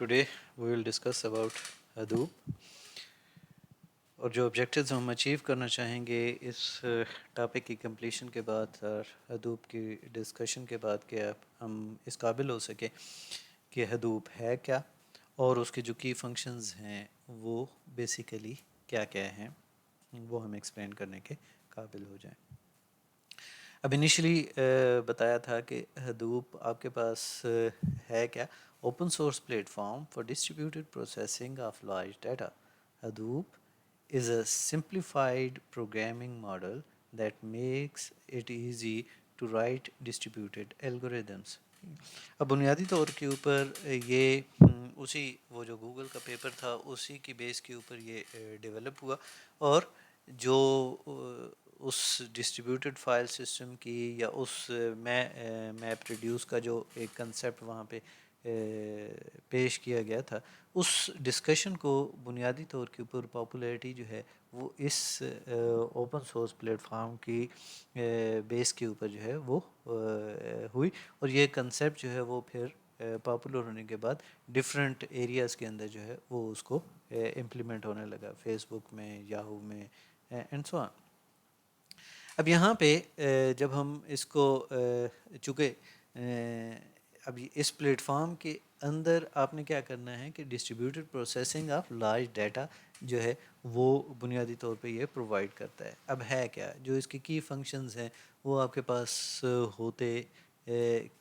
Today we will discuss about Hadoop اور جو objectives ہم اچیو کرنا چاہیں گے اس ٹاپک کی کمپلیشن کے بعد اور حدوپ کی ڈسکشن کے بعد کہ ہم اس قابل ہو سکے کہ حدوپ ہے کیا اور اس کے جو کی فنکشنز ہیں وہ بیسیکلی کیا کیا ہیں وہ ہم ایکسپلین کرنے کے قابل ہو جائیں. اب انیشلی بتایا تھا کہ حدوپ آپ کے پاس ہے کیا؟ Open source platform for distributed processing of large data. Hadoop is a simplified programming model that makes it easy to write distributed algorithms. اب بنیادی طور کے اوپر یہ اسی وہ جو گوگل کا پیپر تھا اسی کی بیس کے اوپر یہ ڈیولپ ہوا اور جو اس ڈسٹریبیوٹیڈ فائل سسٹم کی یا اس میپ ریڈیوس کا جو ایک کنسیپٹ وہاں پہ پیش کیا گیا تھا اس ڈسکشن کو بنیادی طور کے اوپر پاپولیرٹی جو ہے وہ اس اوپن سورس پلیٹ فارم کی بیس کے اوپر جو ہے وہ ہوئی اور یہ کنسیپٹ جو ہے وہ پھر پاپولر ہونے کے بعد ڈفرینٹ ایریاز کے اندر جو ہے وہ اس کو امپلیمنٹ ہونے لگا، فیس بک میں، یاہو میں اینڈ سو آن. اب یہاں پہ جب ہم اس کو چونکہ اب اس پلیٹ فارم کے اندر آپ نے کیا کرنا ہے کہ distributed processing of large data جو ہے وہ بنیادی طور پہ یہ پرووائڈ کرتا ہے. اب ہے کیا جو اس کی فنکشنز ہیں وہ آپ کے پاس ہوتے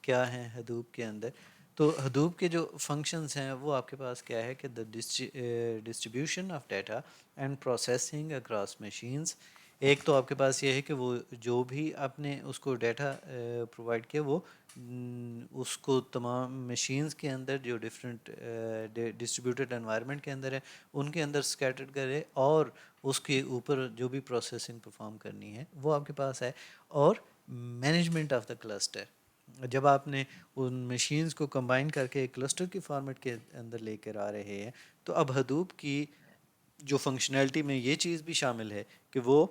کیا ہیں حدوپ کے اندر؟ تو حدوپ کے جو فنکشنز ہیں وہ آپ کے پاس کیا ہے کہ the distribution of data and processing across machines. ایک تو آپ کے پاس یہ ہے کہ وہ جو بھی آپ نے اس کو ڈیٹا پرووائڈ کیا وہ اس کو تمام مشینز کے اندر جو ڈفرینٹ ڈسٹریبیوٹیڈ انوائرمنٹ کے اندر ہے ان کے اندر سکیٹرڈ کرے اور اس کے اوپر جو بھی پروسیسنگ پرفارم کرنی ہے وہ آپ کے پاس ہے. اور مینجمنٹ آف دا کلسٹر، جب آپ نے ان مشینز کو کمبائن کر کے ایک کلسٹر کی فارمیٹ کے اندر لے کر آ رہے ہیں تو اب حدوپ کی جو فنکشنالٹی میں یہ چیز بھی شامل ہے کہ وہ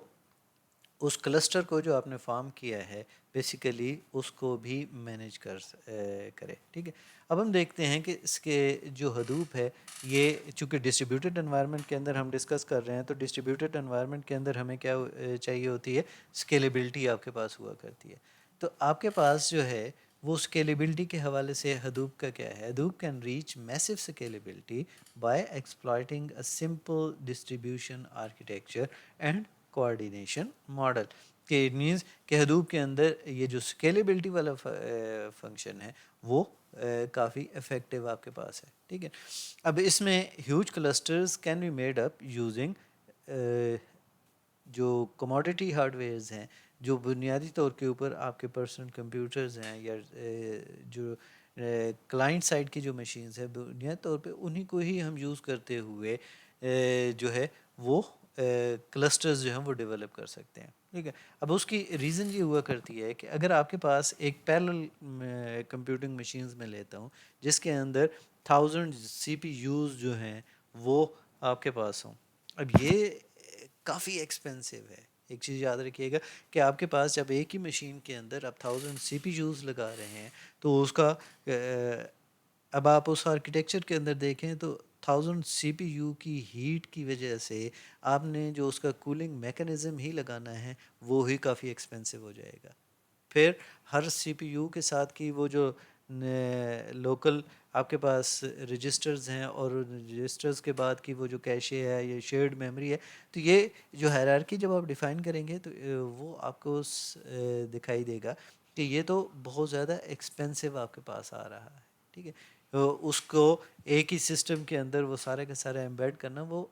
اس کلسٹر کو جو آپ نے فارم کیا ہے بیسیکلی اس کو بھی مینیج کرے. ٹھیک ہے، اب ہم دیکھتے ہیں کہ اس کے جو حدوپ ہے یہ چونکہ ڈسٹریبیوٹیڈ انوائرمنٹ کے اندر ہم ڈسکس کر رہے ہیں تو ڈسٹریبیوٹیڈ انوائرمنٹ کے اندر ہمیں کیا چاہیے ہوتی ہے؟ اسکیلیبلٹی آپ کے پاس ہوا کرتی ہے. تو آپ کے پاس جو ہے وہ اسکیلیبلٹی کے حوالے سے حدوپ کا کیا ہے؟ Hadoop can reach massive scalability by exploiting a simple distribution architecture and coordination model. کہ اٹ مینس کہ حدوپ کے اندر یہ جو اسکیلیبلٹی والا فنکشن ہے وہ کافی افیکٹو آپ کے پاس ہے. ٹھیک ہے، اب اس میں huge clusters can be made up using جو کموڈٹی ہارڈ ویئرز ہیں جو بنیادی طور کے اوپر آپ کے پرسنل کمپیوٹرز ہیں یا جو کلائنٹ سائڈ کی جو مشینز ہیں بنیادی طور پہ انہی کو ہی ہم یوز کرتے ہوئے جو ہے وہ کلسٹرز جو ہیں وہ ڈیولپ کر سکتے ہیں. ٹھیک ہے، اب اس کی ریزن یہ ہوا کرتی ہے کہ اگر آپ کے پاس ایک پیرلل کمپیوٹنگ مشینز میں لیتا ہوں جس کے اندر 1000 سی پی یوز جو ہیں وہ آپ کے پاس ہوں، اب یہ کافی ایکسپینسو ہے. ایک چیز یاد رکھیے گا کہ آپ کے پاس جب ایک ہی مشین کے اندر آپ 1000 سی پی یوز لگا رہے ہیں تو اس کا اب آپ اس آرکیٹیکچر کے اندر دیکھیں تو 1000 سی پی یو کی ہیٹ کی وجہ سے آپ نے جو اس کا کولنگ میکانزم ہی لگانا ہے وہ ہی کافی ایکسپینسو ہو جائے گا. پھر ہر سی پی یو کے ساتھ کی وہ جو لوکل آپ کے پاس رجسٹرز ہیں اور رجسٹرز کے بعد کی وہ جو کیشے ہے یا شیئرڈ میموری ہے تو یہ جو ہائرارکی جب آپ ڈیفائن کریں گے تو وہ آپ کو دکھائی دے گا کہ یہ تو بہت زیادہ ایکسپینسو آپ کے پاس آ رہا ہے. ٹھیک ہے، اس کو ایک ہی سسٹم کے اندر وہ سارے کا سارا ایمبیڈ کرنا وہ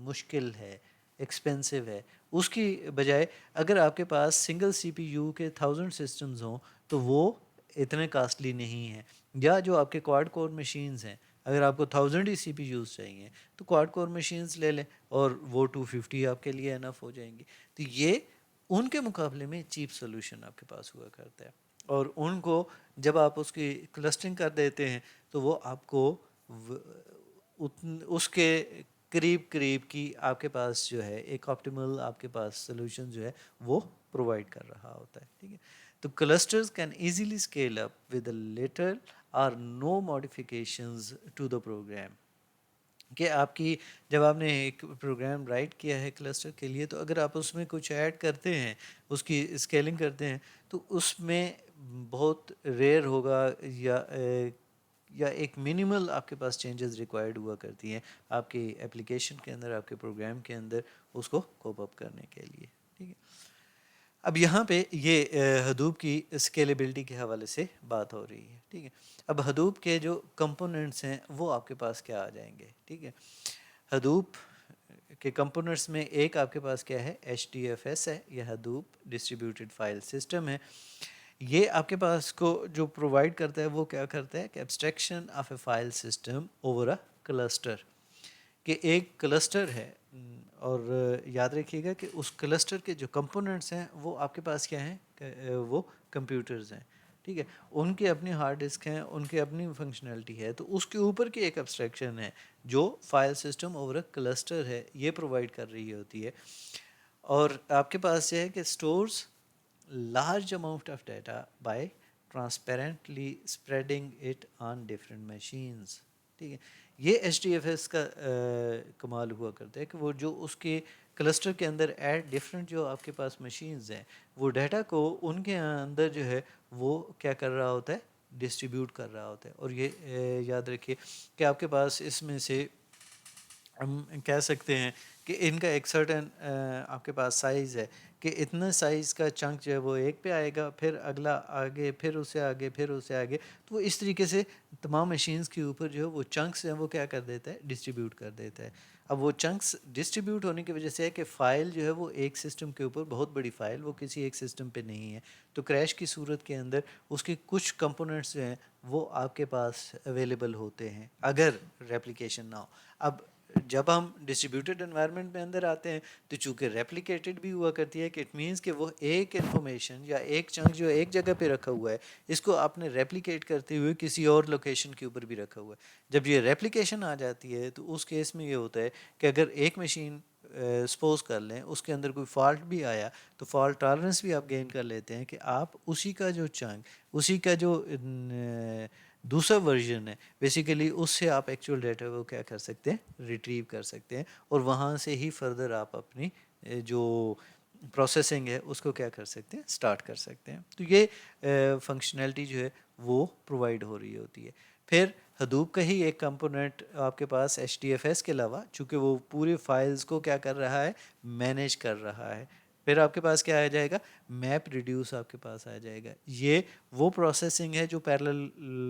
مشکل ہے، ایکسپینسو ہے. اس کی بجائے اگر آپ کے پاس سنگل سی پی یو کے 1000 سسٹمز ہوں تو وہ اتنے کاسٹلی نہیں ہیں. یا جو آپ کے کوائڈ کور مشینز ہیں اگر آپ کو 1000 ہی سی پی یوز چاہیے تو کوائڈ کور مشینز لے لیں اور وہ 250 آپ کے لیے انف ہو جائیں گی. تو یہ ان کے مقابلے میں چیپ سولوشن آپ کے پاس ہوا کرتا ہے اور ان کو جب آپ اس کی کلسٹرنگ کر دیتے ہیں تو وہ آپ کو اس کے قریب کی آپ کے پاس جو ہے ایک آپٹیمل آپ کے پاس سولوشن جو ہے وہ پرووائڈ کر رہا ہوتا ہے. ٹھیک ہے، تو clusters can easily scale up with a little or no modifications to the program. کہ آپ کی جب آپ نے ایک پروگرام رائٹ کیا ہے کلسٹر کے لیے، تو اگر آپ اس میں کچھ ایڈ کرتے ہیں، اس کی اسکیلنگ کرتے ہیں، تو اس میں بہت ریئر ہوگا یا ایک منیمل آپ کے پاس چینجز ریکوائرڈ ہوا کرتی ہیں آپ کی اپلیکیشن کے اندر، آپ کے پروگرام کے اندر اس کو کوپ اپ کرنے کے لیے. ٹھیک ہے. اب یہاں پہ یہ حدوب کی اسکیلیبلٹی کے حوالے سے بات ہو رہی ہے. ٹھیک ہے. اب حدوب کے جو کمپوننٹس ہیں وہ آپ کے پاس کیا آ جائیں گے. ٹھیک ہے. حدوب کے کمپوننٹس میں ایک آپ کے پاس کیا ہے، HDFS ہے، یہ حدوب ڈسٹریبیوٹیڈ فائل سسٹم ہے. یہ آپ کے پاس کو جو پرووائڈ کرتا ہے وہ کیا کرتا ہے کہ abstraction of a file system over a cluster, کہ ایک کلسٹر ہے اور یاد رکھیے گا کہ اس کلسٹر کے جو کمپوننٹس ہیں وہ آپ کے پاس کیا ہیں، وہ کمپیوٹرز ہیں. ٹھیک ہے. ان کے اپنی ہارڈ ڈسک ہیں، ان کے اپنی فنکشنلٹی ہے، تو اس کے اوپر کی ایک ایبسٹریکشن ہے جو فائل سسٹم اوور اے کلسٹر ہے یہ پرووائڈ کر رہی ہوتی ہے. اور آپ کے پاس یہ ہے کہ stores large amount of data by transparently spreading it on different machines. ٹھیک ہے. یہ ایچ ڈی ایف ایس کا کمال ہوا کرتا ہے کہ وہ جو اس کے کلسٹر کے اندر ایٹ ڈفرینٹ جو آپ کے پاس مشینز ہیں، وہ ڈیٹا کو ان کے اندر جو ہے وہ کیا کر رہا ہوتا ہے، ڈسٹریبیوٹ کر رہا ہوتا ہے. اور یہ یاد رکھیے کہ آپ کے پاس اس میں سے ہم کہہ سکتے ہیں کہ ان کا ایک سرٹن آپ کے پاس سائز ہے کہ اتنا سائز کا چنک جو ہے وہ ایک پہ آئے گا، پھر اگلا آگے، پھر اسے آگے، پھر اسے آگے. تو اس طریقے سے تمام مشینز کے اوپر جو ہے وہ چنکس ہیں وہ کیا کر دیتا ہے، ڈسٹریبیوٹ کر دیتا ہے. اب وہ چنکس ڈسٹریبیوٹ ہونے کی وجہ سے ہے کہ فائل جو ہے وہ ایک سسٹم کے اوپر، بہت بڑی فائل، وہ کسی ایک سسٹم پہ نہیں ہے. تو کریش کی صورت کے اندر اس کے کچھ کمپوننٹس جو ہیں وہ آپ کے پاس اویلیبل ہوتے ہیں اگر ریپلیکیشن نہ ہو. اب جب ہم ڈسٹریبیوٹیڈ انوائرمنٹ میں اندر آتے ہیں تو چونکہ ریپلیکیٹڈ بھی ہوا کرتی ہے، کہ اٹ مینس کہ وہ ایک انفارمیشن یا ایک چنک جو ایک جگہ پہ رکھا ہوا ہے، اس کو آپ نے ریپلیکیٹ کرتے ہوئے کسی اور لوکیشن کے اوپر بھی رکھا ہوا ہے. جب یہ ریپلیکیشن آ جاتی ہے تو اس کیس میں یہ ہوتا ہے کہ اگر ایک مشین سپوز کر لیں اس کے اندر کوئی فالٹ بھی آیا تو فالٹ ٹالرنس بھی آپ گین کر لیتے ہیں کہ آپ اسی کا جو چنک، اسی کا جو دوسرا ورژن ہے بیسیکلی، اس سے آپ ایکچوئل ڈیٹا کو کیا کر سکتے ہیں، ریٹریو کر سکتے ہیں، اور وہاں سے ہی فردر آپ اپنی جو پروسیسنگ ہے اس کو کیا کر سکتے ہیں، سٹارٹ کر سکتے ہیں. تو یہ فنکشنلٹی جو ہے وہ پرووائڈ ہو رہی ہوتی ہے. پھر حدوب کا ہی ایک کمپوننٹ آپ کے پاس ایچ ڈی ایف ایس کے علاوہ، چونکہ وہ پورے فائلز کو کیا کر رہا ہے، مینیج کر رہا ہے. پھر آپ کے پاس کیا آ جائے گا، میپ ریڈیوس آپ کے پاس آ جائے گا. یہ وہ پروسیسنگ ہے جو پیرلل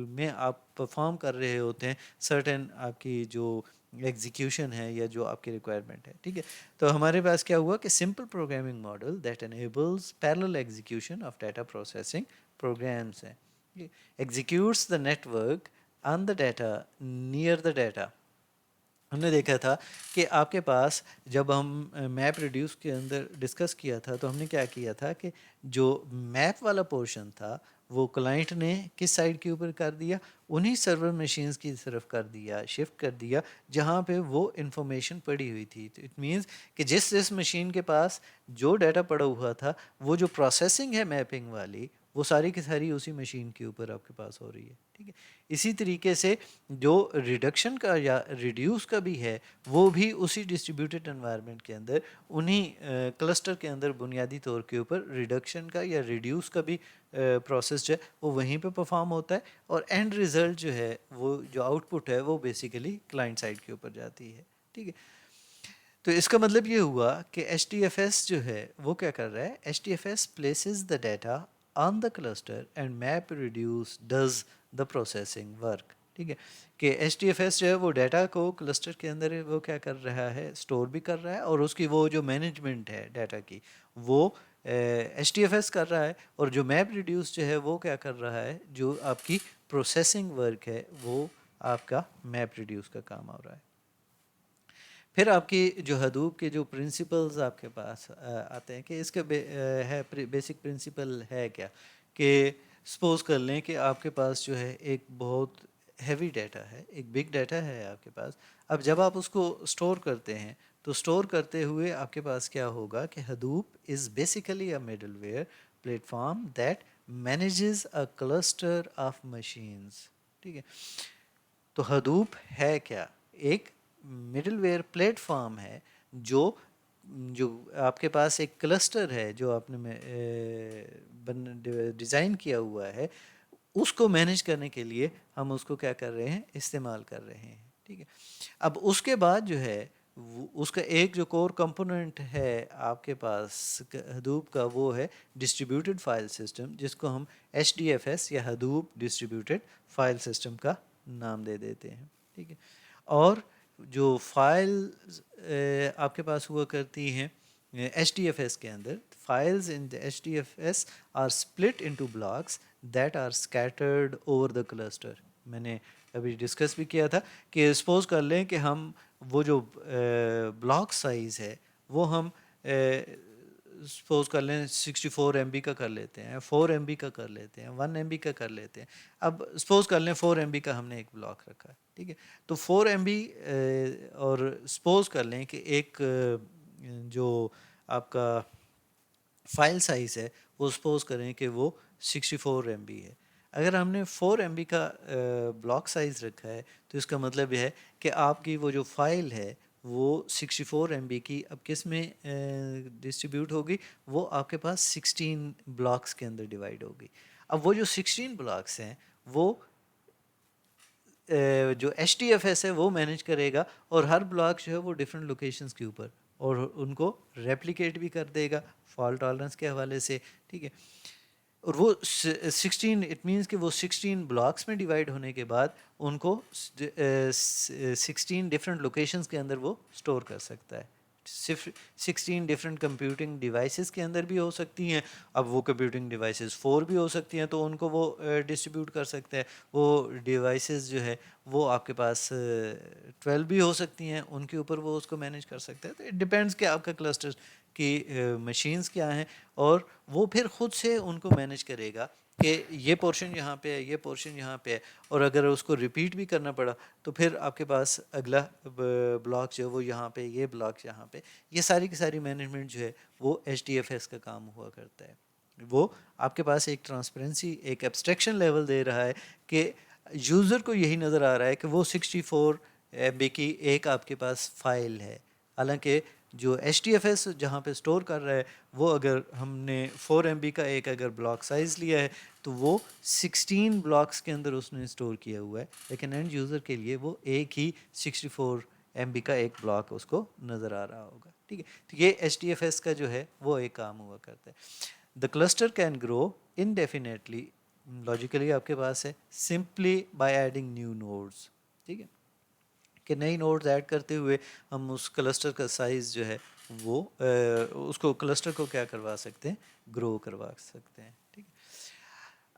میں آپ پرفارم کر رہے ہوتے ہیں سرٹن آپ کی جو ایگزیکیوشن ہے یا جو آپ کی ریکوائرمنٹ ہے. ٹھیک ہے. تو ہمارے پاس کیا ہوا کہ simple programming model that enables parallel execution of data processing programs ہیں. Executes the network on the data near the data. ہم نے دیکھا تھا کہ آپ کے پاس جب ہم میپ ریڈیوس کے اندر ڈسکس کیا تھا تو ہم نے کیا کیا تھا کہ جو میپ والا پورشن تھا وہ کلائنٹ نے کس سائڈ کے اوپر کر دیا، انہی سرور مشینز کی طرف کر دیا، شفٹ کر دیا جہاں پہ وہ انفارمیشن پڑی ہوئی تھی. تو اٹ مینس کہ جس مشین کے پاس جو ڈیٹا پڑا ہوا تھا، وہ جو پروسیسنگ ہے میپنگ والی، وہ ساری کی ساری اسی مشین کے اوپر آپ کے پاس ہو رہی ہے. ٹھیک ہے. اسی طریقے سے جو ریڈکشن کا یا ریڈیوس کا بھی ہے وہ بھی اسی ڈسٹریبیوٹیڈ انوائرمنٹ کے اندر انہی کلسٹر کے اندر بنیادی طور کے اوپر ریڈکشن کا یا ریڈیوس کا بھی پروسیس جو ہے وہ وہیں پہ پرفارم ہوتا ہے، اور اینڈ ریزلٹ جو ہے وہ جو آؤٹ پٹ ہے وہ بیسیکلی کلائنٹ سائڈ کے اوپر جاتی ہے. ٹھیک ہے. تو اس کا مطلب یہ ہوا کہ ایچ ڈی ایف ایس جو ہے وہ کیا کر رہا ہے، H D F S places the data on the cluster and map reduce does the processing work. ٹھیک ہے. کہ ایچ ڈی ایف ایس جو ہے وہ ڈیٹا کو کلسٹر کے اندر وہ کیا کر رہا ہے، اسٹور بھی کر رہا ہے، اور اس کی وہ جو مینجمنٹ ہے ڈیٹا کی وہ ایچ ڈی ایف ایس کر رہا ہے، اور جو میپ ریڈیوس جو ہے وہ کیا کر رہا ہے، جو آپ کی پروسیسنگ ورک ہے وہ آپ کا میپ ریڈیوس کا کام ہو رہا ہے. پھر آپ کی جو حدوب کے جو پرنسپلز آپ کے پاس آتے ہیں کہ اس کا ہے بیسک پرنسپل ہے کیا، کہ سپوز کر لیں کہ آپ کے پاس جو ہے ایک بہت ہیوی ڈیٹا ہے، ایک بگ ڈیٹا ہے آپ کے پاس. اب جب آپ اس کو اسٹور کرتے ہیں تو اسٹور کرتے ہوئے آپ کے پاس کیا ہوگا کہ Hadoop is basically a middleware platform فارم دیٹ manages a cluster of machines. ٹھیک ہے. تو حدوپ ہے کیا؟ ایک مڈل ویئر پلیٹ فارم ہے جو آپ کے پاس ایک کلسٹر ہے جو آپ نے ڈیزائن کیا ہوا ہے، اس کو مینیج کرنے کے لیے ہم اس کو کیا کر رہے ہیں، استعمال کر رہے ہیں. ٹھیک ہے. اب اس کے بعد جو ہے اس کا ایک جو کور کمپوننٹ ہے آپ کے پاس حدوپ کا، وہ ہے ڈسٹریبیوٹیڈ فائل سسٹم، جس کو ہم HDFS یا حدوپ ڈسٹریبیوٹیڈ فائل سسٹم کا نام دے دیتے ہیں. ٹھیک ہے. اور جو فائل آپ کے پاس ہوا کرتی ہیں HDFS کے اندر، files in the HDFS are split into blocks that are scattered over the cluster. میں نے ابھی ڈسکس بھی کیا تھا کہ سپوز کر لیں کہ ہم وہ جو بلاک سائز ہے وہ ہم سپوز کر لیں 64 MB کا کر لیتے ہیں، 4 MB کا کر لیتے ہیں، 1 MB کا کر لیتے ہیں. اب سپوز کر لیں 4 MB کا ہم نے ایک بلاک رکھا ہے. ٹھیک ہے. تو 4 MB اور سپوز کر لیں کہ ایک جو آپ کا فائل سائز ہے وہ سپوز کریں کہ وہ 64 MB ہے. اگر ہم نے 4 MB کا بلاک سائز رکھا ہے تو اس کا مطلب یہ ہے کہ آپ کی وہ جو فائل ہے وہ 64 MB کی اب کس میں ڈسٹریبیوٹ ہوگی، وہ آپ کے پاس 16 بلاکس کے اندر ڈیوائیڈ ہوگی. اب وہ جو 16 بلاکس ہیں وہ جو HDFS ہے وہ مینیج کرے گا، اور ہر بلاک جو ہے وہ ڈفرینٹ لوکیشنز کے اوپر، اور ان کو ریپلیکیٹ بھی کر دے گا فالٹ ٹالرنس کے حوالے سے. ٹھیک ہے. اور وہ 16 اٹ مینس کہ وہ 16 بلاکس میں ڈیوائیڈ ہونے کے بعد ان کو 16 ڈفرینٹ لوکیشنز کے اندر وہ اسٹور کر سکتا ہے. صرف 16 ڈفرینٹ کمپیوٹنگ ڈیوائسز کے اندر بھی ہو سکتی ہیں. اب وہ کمپیوٹنگ ڈیوائسز 4 بھی ہو سکتی ہیں تو ان کو وہ ڈسٹریبیوٹ کر سکتا ہے. وہ ڈیوائسز جو ہے وہ آپ کے پاس 12 بھی ہو سکتی ہیں، ان کے اوپر وہ اس کو مینیج کر سکتا ہے. تو اٹ ڈپینڈس کہ آپ کا کلسٹر کی مشینز کیا ہیں، اور وہ پھر خود سے ان کو مینیج کرے گا کہ یہ پورشن یہاں پہ ہے، یہ پورشن یہاں پہ ہے. اور اگر اس کو ریپیٹ بھی کرنا پڑا تو پھر آپ کے پاس اگلا بلاک جو ہے وہ یہاں پہ، یہ بلاک یہاں پہ. یہ ساری کی ساری مینجمنٹ جو ہے وہ HDFS کا کام ہوا کرتا ہے. وہ آپ کے پاس ایک ٹرانسپیرنسی، ایک ایبسٹریکشن لیول دے رہا ہے کہ یوزر کو یہی نظر آ رہا ہے کہ وہ 64 MB کی ایک آپ کے پاس فائل ہے. حالانکہ جو HDFS جہاں پہ اسٹور کر رہا ہے وہ اگر ہم نے 4 MB کا ایک اگر بلاک سائز لیا ہے تو وہ 16 بلاکس کے اندر اس نے اسٹور کیا ہوا ہے، لیکن اینڈ یوزر کے لیے وہ ایک ہی 64 MB کا ایک بلاک اس کو نظر آ رہا ہوگا. ٹھیک ہے. تو یہ HDFS کا جو ہے وہ ایک کام ہوا کرتا ہے. The cluster can grow indefinitely logically آپ کے پاس ہے simply by adding new nodes. ٹھیک ہے. کہ نئی نوڈز ایڈ کرتے ہوئے ہم اس کلسٹر کا سائز جو ہے وہ اس کو کلسٹر کو کیا کروا سکتے ہیں، گرو کروا سکتے ہیں. ٹھیک ہے.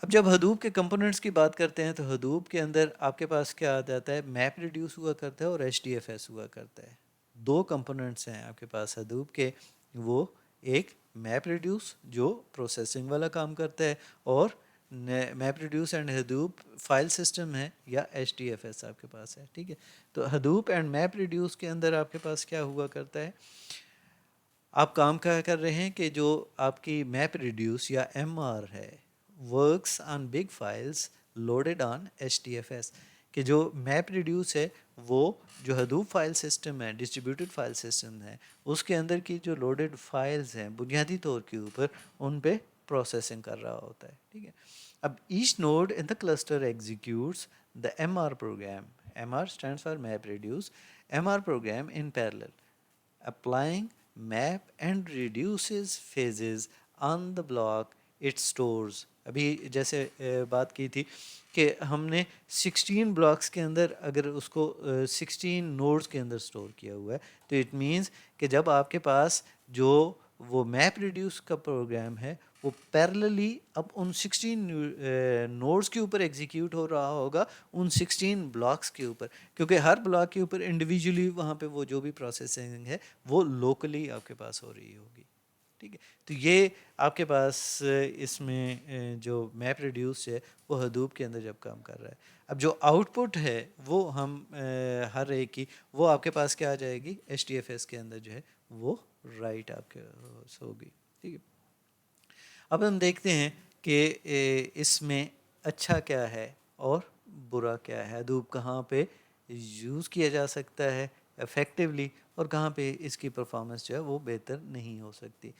اب جب حدوپ کے کمپوننٹس کی بات کرتے ہیں تو حدوپ کے اندر آپ کے پاس کیا آ جاتا ہے، میپ ریڈیوس ہوا کرتا ہے اور HDFS ہوا کرتا ہے. دو کمپوننٹس ہیں آپ کے پاس حدوپ کے، وہ ایک میپ ریڈیوس جو پروسیسنگ والا کام کرتا ہے، اور map reduce and Hadoop file system ہے یا HDFS آپ کے پاس ہے. ٹھیک ہے. تو حدوپ اینڈ میپ ریڈیوس کے اندر آپ کے پاس کیا ہوا کرتا ہے، آپ کام کیا کر رہے ہیں کہ جو آپ کی میپ ریڈیوس یا MR ہے works on big files loaded on HDFS. کہ جو میپ ریڈیوس ہے وہ جو حدوپ فائل سسٹم ہے، ڈسٹریبیوٹیڈ فائل سسٹم ہے، اس کے اندر کی جو لوڈیڈ فائلز ہیں بنیادی طور کے اوپر ان پہ پروسیسنگ کر رہا ہوتا ہے. ٹھیک ہے. اب each node in the cluster executes the MR پروگرام. MR stands for map reduce. MR program in parallel, applying map and reduces phases on the block it stores. ابھی جیسے بات کی تھی کہ ہم نے 16 بلاکس کے اندر اگر اس کو 16 نوڈز کے اندر اسٹور کیا ہوا ہے تو اٹ مینس کہ جب آپ کے پاس جو وہ میپ ریڈیوس کا پروگرام ہے وہ پیرللی اب ان 16 نوڈز کے اوپر ایگزیکیوٹ ہو رہا ہوگا ان 16 بلاکس کے اوپر، کیونکہ ہر بلاک کے اوپر انڈیویجولی وہاں پہ وہ جو بھی پروسیسنگ ہے وہ لوکلی آپ کے پاس ہو رہی ہوگی. ٹھیک ہے. تو یہ آپ کے پاس اس میں جو میپ ریڈیوس ہے وہ حدوپ کے اندر جب کام کر رہا ہے. اب جو آؤٹ پٹ ہے وہ ہم ہر ایک کی وہ آپ کے پاس کیا آ جائے گی، HDFS کے اندر جو ہے وہ رائٹ آپ کے ہوگی. ٹھیک ہے. اب ہم دیکھتے ہیں کہ اس میں اچھا کیا ہے اور برا کیا ہے، حدوب کہاں پہ یوز کیا جا سکتا ہے افیکٹولی اور کہاں پہ اس کی پرفارمنس جو ہے وہ بہتر نہیں ہو سکتی.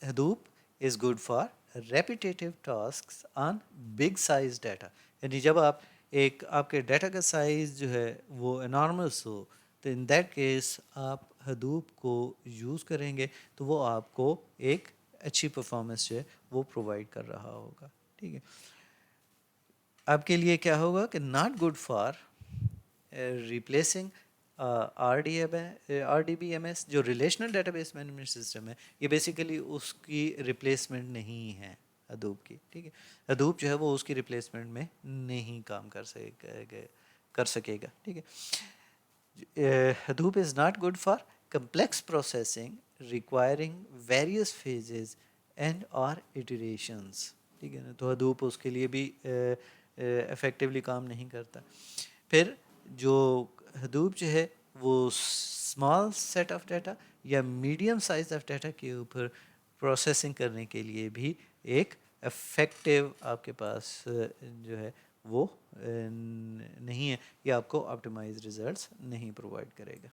Hadoop is good for repetitive tasks on big size data. یعنی جب آپ کے ڈیٹا کا سائز جو ہے وہ انارمس ہو تو ان دیٹ کیس آپ حدوب کو یوز کریں گے تو وہ آپ کو ایک اچھی پرفارمنس جو ہے وہ پرووائڈ کر رہا ہوگا. ٹھیک ہے، آپ کے لیے کیا ہوگا کہ not good for replacing R D B M S جو relational database management system ہے. یہ بیسیکلی اس کی ریپلیسمنٹ نہیں ہے حدوب کی. ٹھیک ہے، حدوب جو ہے وہ اس کی ریپلیسمنٹ میں نہیں کام کر سکے گا. ٹھیک ہے، Hadoop is not good for complex processing requiring various phases and or iterations. ٹھیک ہے نا، تو Hadoop اس کے لیے بھی افیکٹولی کام نہیں کرتا. پھر جو Hadoop جو ہے وہ اسمال سیٹ آف ڈیٹا یا میڈیم سائز آف ڈیٹا کے اوپر پروسیسنگ کرنے کے لیے بھی ایک افیکٹو آپ کے پاس جو ہے وہ نہیں ہے، یہ آپ کو آپٹیمائز ریزلٹس نہیں پرووائڈ کرے گا.